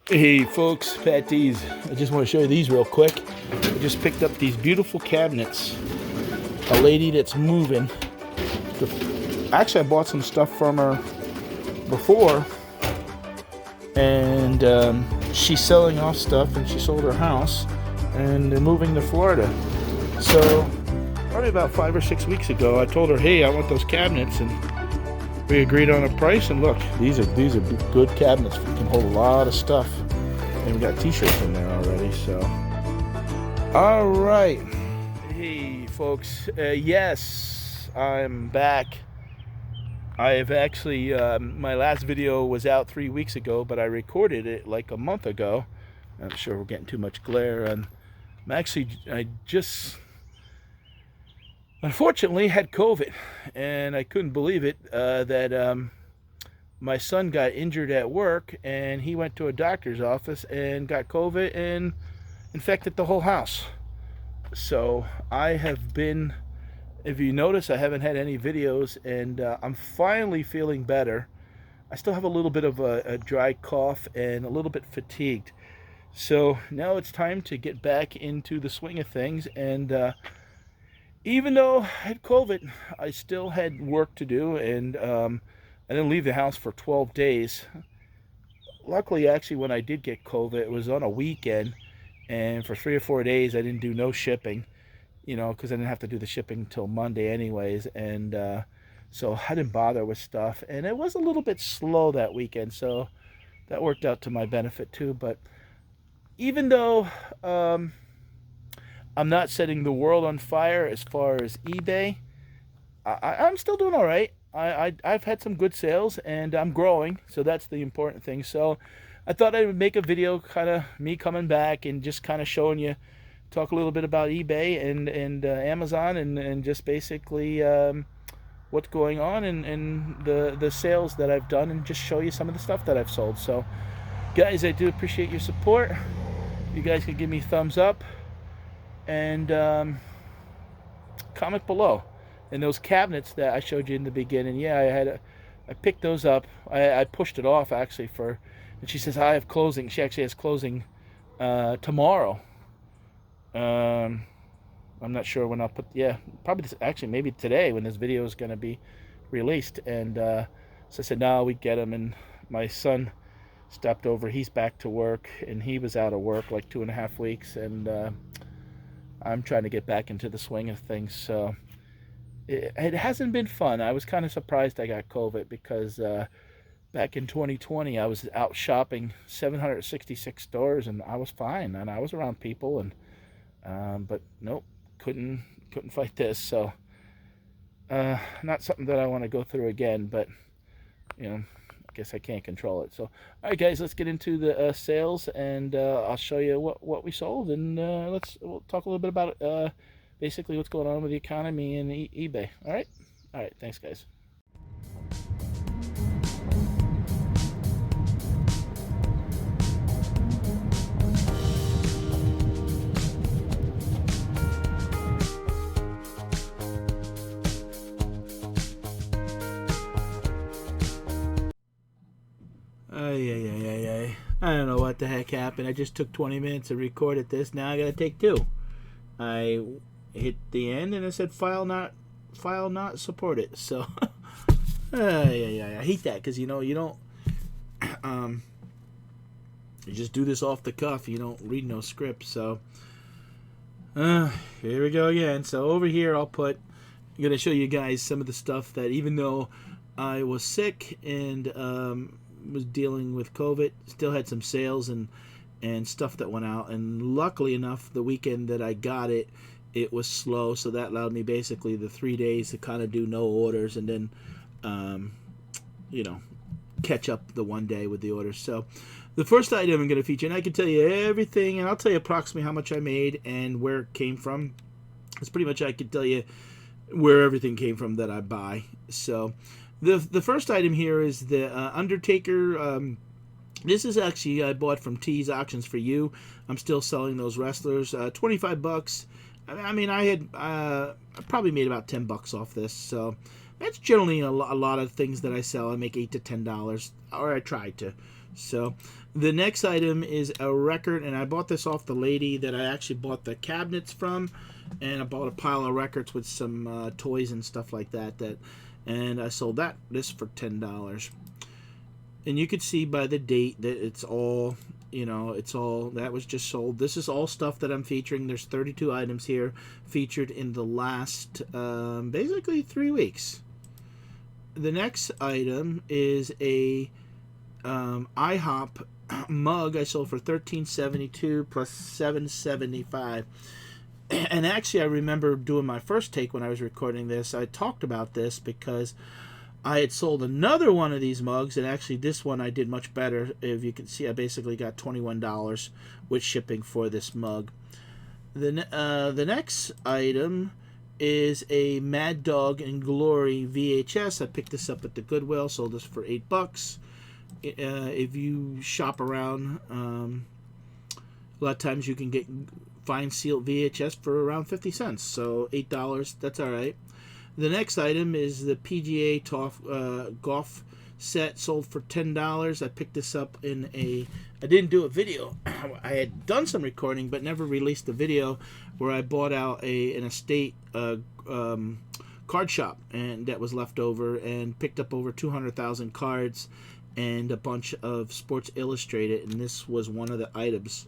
Hey folks, Patdees. I just want to show you these real quick. I just picked up these beautiful cabinets. A lady that's moving. Actually, I bought some stuff from her before, and she's selling off stuff, and she sold her house, and they're moving to Florida. So, probably about 5 or 6 weeks ago, I told her, hey, I want those cabinets, and we agreed on a price. And look, these are good cabinets. We can hold a lot of stuff, and we got t-shirts in there already. So, all right. Hey folks, yes, I'm back. I have actually, my last video was out 3 weeks ago, but I recorded it like a month ago. I'm sure we're getting too much glare. And I just unfortunately had COVID, and I couldn't believe it that my son got injured at work, and he went to a doctor's office and got COVID and infected the whole house. So I have been, if you notice, I haven't had any videos, and I'm finally feeling better. I still have a little bit of a dry cough and a little bit fatigued. So now it's time to get back into the swing of things. And even though I had COVID, I still had work to do, and I didn't leave the house for 12 days. Luckily, actually, when I did get COVID, it was on a weekend, and for 3 or 4 days, I didn't do no shipping, because I didn't have to do the shipping until Monday anyways, and so I didn't bother with stuff, and it was a little bit slow that weekend, so that worked out to my benefit too. But even though I'm not setting the world on fire as far as eBay, I'm still doing all right. I've had some good sales, and I'm growing, so that's the important thing. So I thought I would make a video, kind of me coming back and just kind of showing you, talk a little bit about eBay and Amazon, and just basically what's going on, and the sales that I've done, and just show you some of the stuff that I've sold. So guys, I do appreciate your support. You guys can give me thumbs up and comment below. And those cabinets that I showed you in the beginning, yeah, I picked those up. I pushed it off actually and she says I have closing. She actually has closing tomorrow. I'm not sure when I'll put. Yeah, probably actually maybe today when this video is going to be released. And so I said no, we get them. And my son stepped over. He's back to work, and he was out of work like 2.5 weeks, and I'm trying to get back into the swing of things. So it hasn't been fun. I was kind of surprised I got COVID, because back in 2020 I was out shopping 766 stores, and I was fine, and I was around people, and but nope, couldn't fight this. So not something that I want to go through again, but I guess I can't control it. So all right guys, let's get into the sales, and I'll show you what we sold, and we'll talk a little bit about basically what's going on with the economy and eBay. All right, thanks guys. I don't know what the heck happened. I just took 20 minutes to record this. Now I gotta take 2. I hit the end, and it said file not supported. So I hate that, because you don't you just do this off the cuff. You don't read no script. So here we go again. So over here I'm gonna show you guys some of the stuff that, even though I was sick and was dealing with COVID, still had some sales and stuff that went out. And luckily enough, the weekend that I got it was slow, so that allowed me basically the 3 days to kind of do no orders, and then catch up the one day with the orders. So the first item I'm going to feature, and I can tell you everything, and I'll tell you approximately how much I made and where it came from. It's pretty much, I can tell you where everything came from that I buy. So the first item here is the Undertaker. This is actually, I bought from T's Auctions for You. I'm still selling those wrestlers. 25 bucks. I mean, I probably made about 10 bucks off this. So that's generally a lot of things that I sell. I make $8 to $10, or I try to. So The next item is a record, and I bought this off the lady that I actually bought the cabinets from, and I bought a pile of records with some toys and stuff like that. And I sold this for $10. And you could see by the date that it's all, that was just sold. This is all stuff that I'm featuring. There's 32 items here featured in the last basically 3 weeks. The next item is a IHOP mug I sold for $13.72 plus $7.75. And actually, I remember doing my first take when I was recording this. I talked about this because I had sold another one of these mugs, and actually this one I did much better. If you can see, I basically got $21 with shipping for this mug. The next item is a Mad Dog and Glory VHS. I picked this up at the Goodwill, sold this for $8. If you shop around, a lot of times you can get fine sealed VHS for around 50 cents. So $8, that's all right. The next item is the PGA golf set, sold for $10. I picked this up I didn't do a video. I had done some recording, but never released a video where I bought out an estate card shop, and that was left over, and picked up over 200,000 cards and a bunch of Sports Illustrated, and this was one of the items.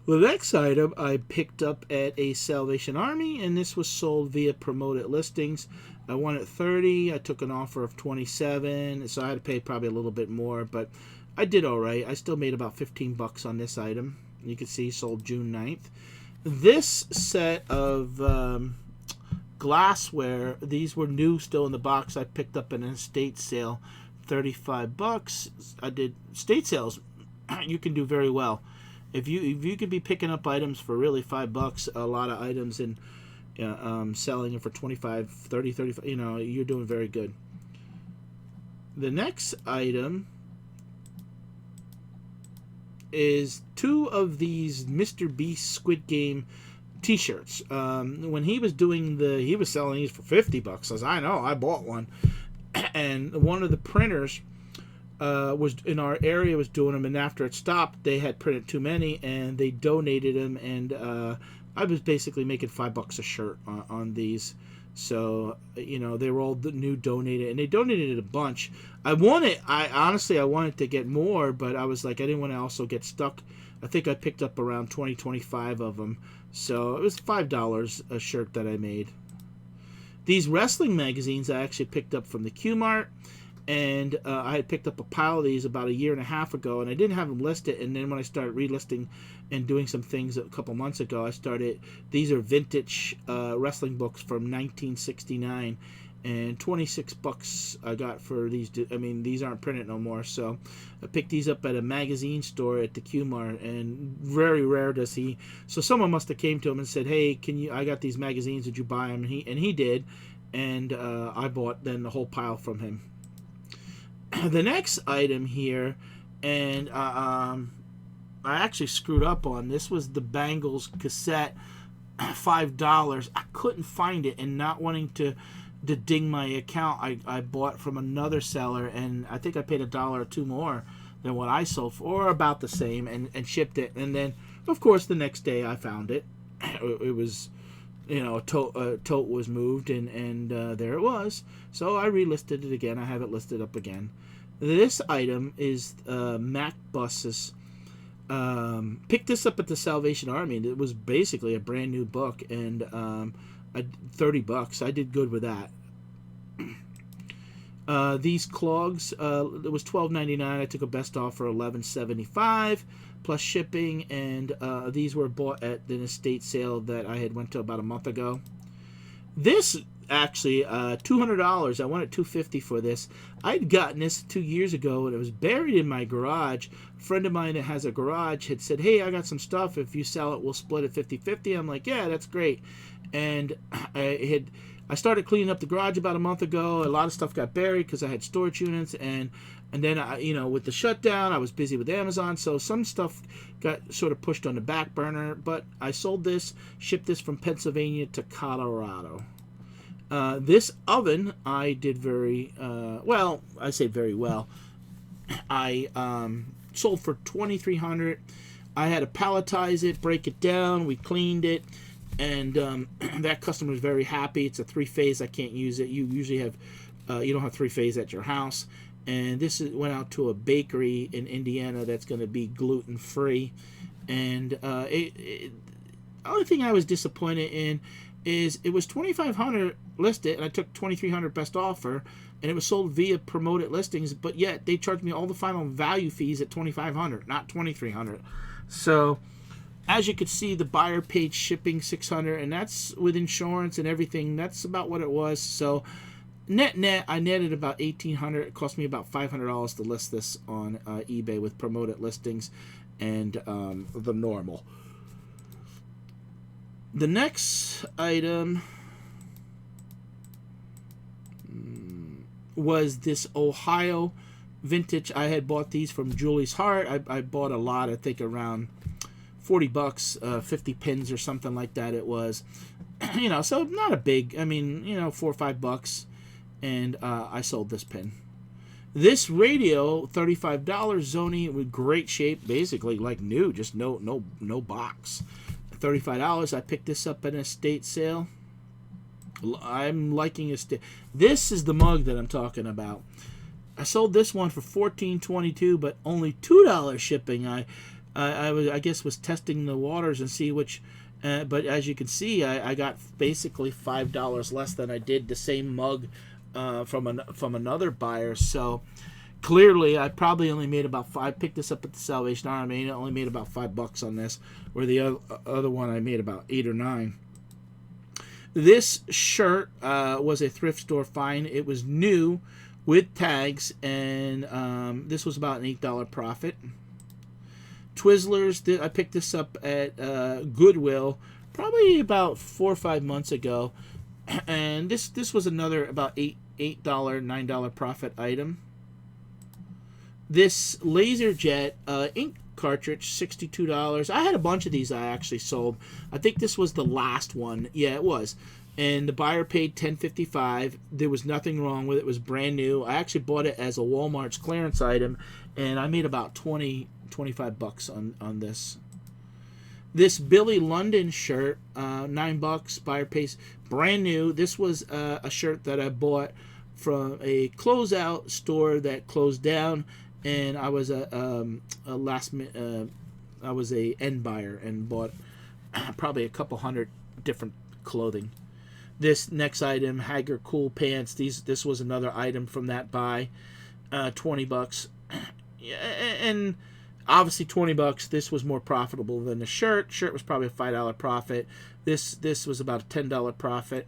The next item I picked up at a Salvation Army, and this was sold via promoted listings. I wanted $30. I took an offer of $27, so I had to pay probably a little bit more, but I did all right. I still made about $15 on this item. You can see sold June 9th. This set of glassware, these were new, still in the box. I picked up an estate sale, $35. I did estate sales. You can do very well. If you could be picking up items for really $5, a lot of items, and selling it for 25, 30, 35, you're doing very good. The next item is 2 of these Mr. Beast Squid Game t-shirts. When he was he was selling these for $50. As I know, I bought one, and one of the printers was in our area, was doing them, and after it stopped, they had printed too many, and they donated them, and I was basically making $5 a shirt on these. So they were all the new donated, and they donated a bunch. I honestly wanted to get more, but I was like, I didn't want to also get stuck. I think I picked up around 25 of them, so it was $5 a shirt that I made. These wrestling magazines I actually picked up from the Q-Mart. And I had picked up a pile of these about a year and a half ago, and I didn't have them listed. And then when I started relisting and doing some things a couple months ago, these are vintage wrestling books from 1969, and $26 I got for these. I mean, these aren't printed no more, so I picked these up at a magazine store at the Q-Mart, and very rare does he. So someone must have came to him and said, "Hey, I got these magazines, did you buy them?" And he did, and I bought then the whole pile from him. The next item here, and I actually screwed up on this, was the Bangles cassette, $5. I couldn't find it, and not wanting to ding my account, I bought from another seller, and I think I paid $1 or $2 more than what I sold for, or about the same, and shipped it. And then, of course, the next day I found it. It was, a tote was moved, and there it was. So I relisted it again. I have it listed up again. This item is Mac Buses. Picked this up at the Salvation Army. It was basically a brand new book, and $30. I did good with that. These clogs, it was $12.99. I took a best offer, $11.75 plus shipping, and these were bought at an estate sale that I had went to about a month ago. This actually, $200. I wanted $250 for this. I'd gotten this 2 years ago, and it was buried in my garage. A friend of mine that has a garage had said, "Hey, I got some stuff. If you sell it, we'll split it 50-50. I'm like, "Yeah, that's great." And I started cleaning up the garage about a month ago. A lot of stuff got buried because I had storage units, and then with the shutdown, I was busy with Amazon, so some stuff got sort of pushed on the back burner. But I sold this, shipped this from Pennsylvania to Colorado. This oven, I did very well. I say very well. I sold for $2,300. I had to palletize it, break it down. We cleaned it, and that customer was very happy. It's a 3-phase. I can't use it. You usually have, you don't have 3-phase at your house. And this went out to a bakery in Indiana that's going to be gluten-free. And the only thing I was disappointed in is it was $2,500 listed, and I took $2,300 best offer, and it was sold via promoted listings, but yet they charged me all the final value fees at $2,500, not $2,300. So, as you could see, the buyer paid shipping $600, and that's with insurance and everything. That's about what it was. So, net, I netted about $1,800. It cost me about $500 to list this on eBay with promoted listings and the normal. The next item was this Ohio vintage. I had bought these from Julie's Heart. I bought a lot, I think around $40, 50 pins or something like that it was. You know, so not a big, I mean, you know, $4 or $5. And I sold this pin. This radio, $35, Sony, with great shape, basically like new, just no box. $35. I picked this up at an estate sale. I'm liking estate. This is the mug that I'm talking about. I sold this one for $14.22, but only $2 shipping. I guess was testing the waters and see which. But as you can see, I got basically $5 less than I did the same mug from another buyer. So clearly, I probably only made about $5. I picked this up at the Salvation Army. I only made about $5 on this, where the other one I made about $8 or $9. This shirt was a thrift store find. It was new with tags, and this was about an $8 profit. Twizzlers, I picked this up at Goodwill probably about 4 or 5 months ago, and this was another about $8, $9 profit item. This LaserJet ink cartridge, $62. I had a bunch of these I actually sold. I think this was the last one. Yeah, it was. And the buyer paid $10.55. There was nothing wrong with it. It was brand new. I actually bought it as a Walmart's clearance item, and I made about $25 on this. This Billy London shirt, $9. Buyer pays brand new. This was a shirt that I bought from a closeout store that closed down, and I was I was a end buyer and bought probably a couple hundred different clothing. This next item, Hager Cool Pants. This was another item from that buy, $20. And obviously $20. This was more profitable than the shirt. Shirt was probably a $5 profit. This was about a $10 profit.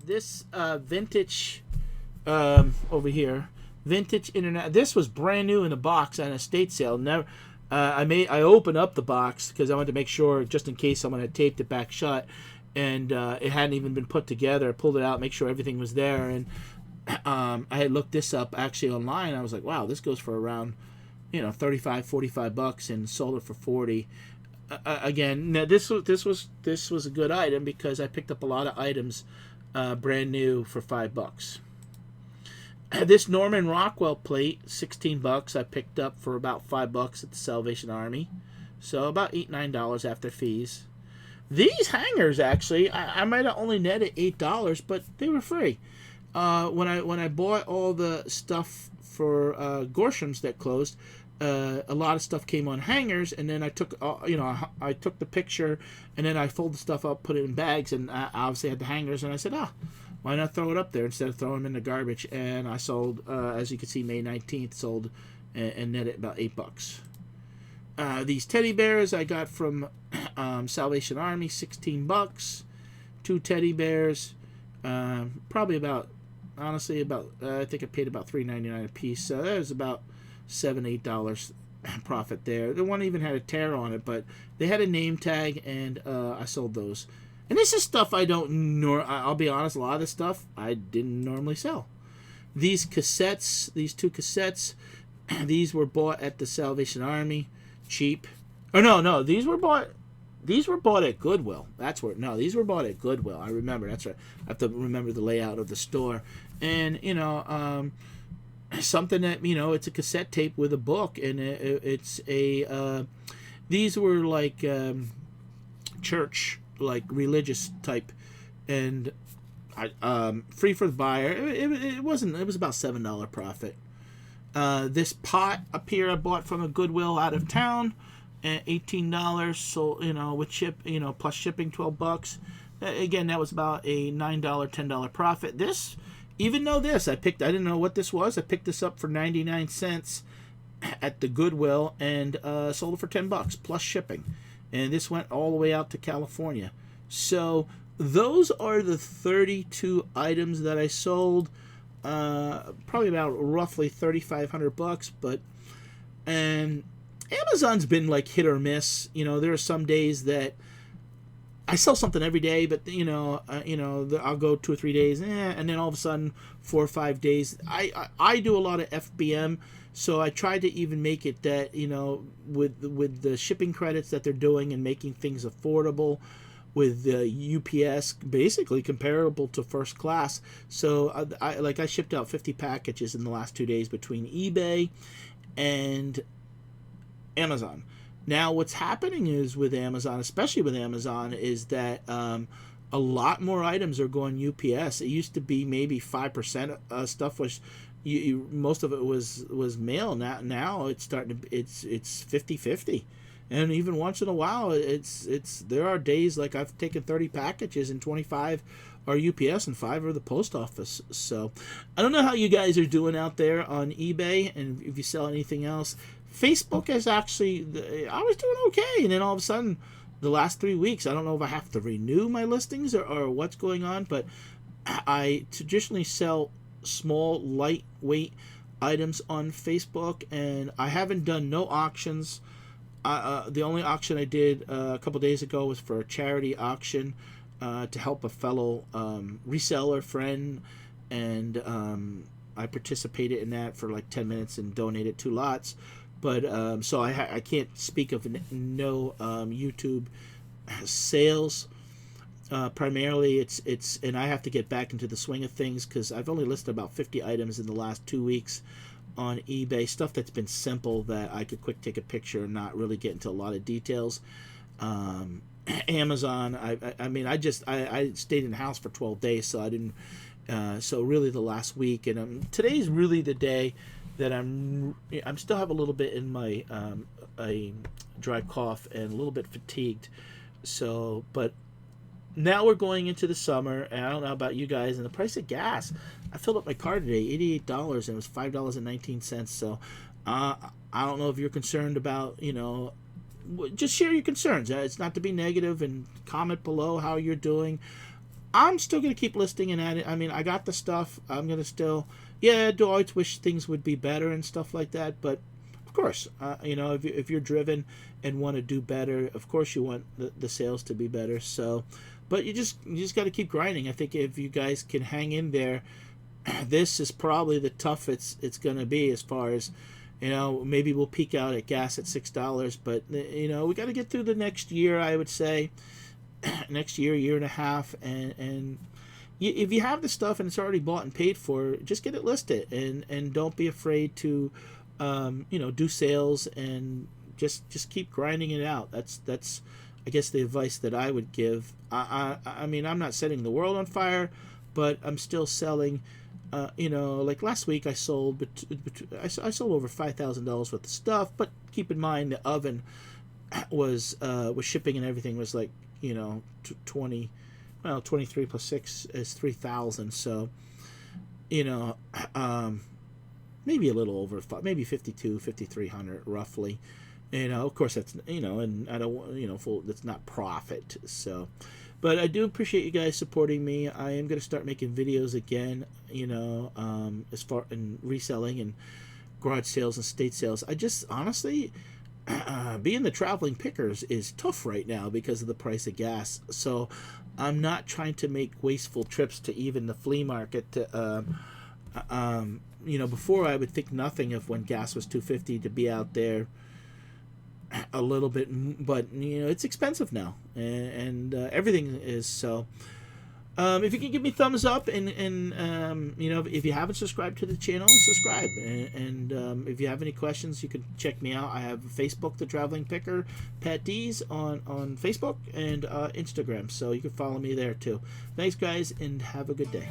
This vintage over here, vintage internet. This was brand new in the box on a estate sale. Never. I opened up the box because I wanted to make sure, just in case someone had taped it back shut, and it hadn't even been put together. I pulled it out, make sure everything was there, and I had looked this up actually online. I was like, wow, this goes for around, $35, $45, and sold it for $40. Again, now this was a good item because I picked up a lot of items brand new for $5. This Norman Rockwell plate, $16. I picked up for about $5 at the Salvation Army, so about $8, $9 after fees. These hangers, actually, I might have only netted $8, but they were free. When I bought all the stuff for Gorsham's that closed, a lot of stuff came on hangers, and then I took I took the picture, and then I folded the stuff up, put it in bags, and I obviously had the hangers, and I said, why not throw it up there instead of throwing them in the garbage? And I sold, as you can see, May 19th, sold and netted about $8. These teddy bears I got from Salvation Army, $16. 2 teddy bears, probably about, honestly, I think I paid about $3.99 a piece. So that was about $7, $8 profit there. The one even had a tear on it, but they had a name tag, and I sold those. And this is stuff I'll be honest, a lot of this stuff I didn't normally sell. These cassettes, these 2 cassettes, these were bought at the Salvation Army, cheap. Oh no, these were bought at Goodwill. These were bought at Goodwill. I remember, that's right. I have to remember the layout of the store. And something that, it's a cassette tape with a book, and it's a these were like church, like religious type, and free for the buyer. It wasn't. It was about $7 profit. This pot up here I bought from a Goodwill out of town at $18. So with plus shipping $12. Again, that was about a $9, $10 profit. This, even though I didn't know what this was. I picked this up for 99 cents at the Goodwill and sold it for $10 plus shipping. And this went all the way out to California. So those are the 32 items that I sold. Probably about roughly $3,500. But and Amazon's been like hit or miss. There are some days that I sell something every day, but I'll go 2 or 3 days, and then all of a sudden 4 or 5 days. I do a lot of FBM, so I try to even make it that with the shipping credits that they're doing and making things affordable, with UPS basically comparable to first class. So I shipped out 50 packages in the last 2 days between eBay and Amazon. Now, what's happening is with Amazon, especially with Amazon, is that a lot more items are going UPS. It used to be maybe 5% stuff was, most of it was mail. Now it's starting to it's 50-50, and even once in a while, there are days like I've taken 30 packages and 25 are UPS and 5 are the post office. So I don't know how you guys are doing out there on eBay, and if you sell anything else. Facebook is actually, I was doing okay, and then all of a sudden, the last 3 weeks, I don't know if I have to renew my listings or what's going on, but I traditionally sell small, lightweight items on Facebook, and I haven't done no auctions. The only auction I did a couple days ago was for a charity auction to help a fellow reseller friend, and I participated in that for like 10 minutes and donated 2 lots. But so I can't speak of no YouTube sales. Primarily, it's and I have to get back into the swing of things because I've only listed about 50 items in the last 2 weeks on eBay. Stuff that's been simple that I could quick take a picture and not really get into a lot of details. Amazon, I stayed in the house for 12 days, so I didn't. So really, the last week, and today's really the day that I'm still have a little bit in my a dry cough and a little bit fatigued. So, but now we're going into the summer, and I don't know about you guys, and the price of gas. I filled up my car today, $88, and it was $5.19. So, I don't know if you're concerned about, just share your concerns. It's not to be negative, and comment below how you're doing. I'm still going to keep listing and adding. I mean, I got the stuff. I'm going to still, do always wish things would be better and stuff like that. But, of course, if you're driven and want to do better, of course you want the sales to be better. So, but you just got to keep grinding. I think if you guys can hang in there, this is probably the toughest it's going to be as far as, maybe we'll peak out at gas at $6. But, we got to get through the next year, I would say. Next year and a half, and if you have the stuff and it's already bought and paid for, just get it listed, and don't be afraid to do sales, and just keep grinding it out. That's I guess the advice that I would give. I mean, I'm not setting the world on fire, but I'm still selling. Like last week I sold I sold over $5,000 worth of stuff, but keep in mind the oven was shipping and everything was like 23 plus 6 is 3,000. So, maybe a little over, maybe 5,300 roughly. Of course that's, and I don't, full, that's not profit. So, but I do appreciate you guys supporting me. I am going to start making videos again, as far in reselling and garage sales and state sales. I just honestly, being the traveling pickers is tough right now because of the price of gas. So I'm not trying to make wasteful trips to even the flea market. Before I would think nothing of when gas was $2.50 to be out there a little bit, but it's expensive now, and everything is. So If you can give me thumbs up, and you know, if you haven't subscribed to the channel, subscribe. And if you have any questions, you can check me out. I have Facebook, The Traveling Picker, Patdees on Facebook, and Instagram. So you can follow me there too. Thanks, guys, and have a good day.